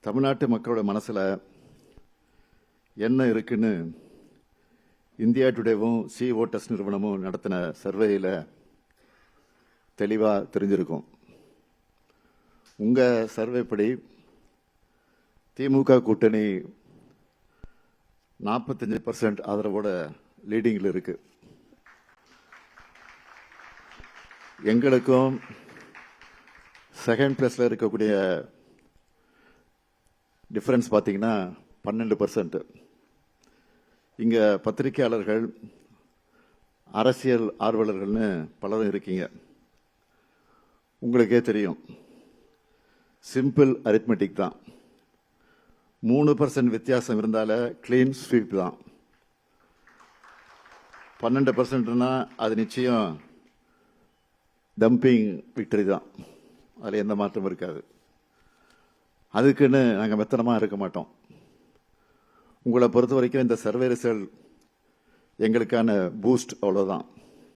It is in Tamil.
தமிழ்நாட்டு மக்களோட மனசில் என்ன இருக்குன்னு இந்தியா டுடேவும் சி ஓட்டர்ஸ் நிறுவனமும் நடத்தின சர்வேயில் தெளிவாக தெரிஞ்சிருக்கும். உங்கள் சர்வே படி திமுக கூட்டணி 45% ஆதரவோட லீடிங்கில் இருக்கு. எங்களுக்கும் செகண்ட் பிளேஸில் இருக்கக்கூடிய டிஃபரன்ஸ் பார்த்தீங்கன்னா 12%. இங்கே பத்திரிகையாளர்கள், அரசியல் ஆர்வலர்கள்னு பலரும் இருக்கீங்க. உங்களுக்கே தெரியும், சிம்பிள் அரித்மெட்டிக் தான். 3% வித்தியாசம் இருந்தால கிளீன் ஸ்வீப் தான். 12%னா அது நிச்சயம் டம்பிங் விக்டரி தான். அதில் எந்த மாற்றமும் இருக்காது. அதுக்குன்னு நாங்கள் மெத்தனமாக இருக்க மாட்டோம். உங்களை பொறுத்த வரைக்கும் இந்த சர்வே ரிசல்ட் எங்களுக்கான பூஸ்ட், அவ்வளோதான்.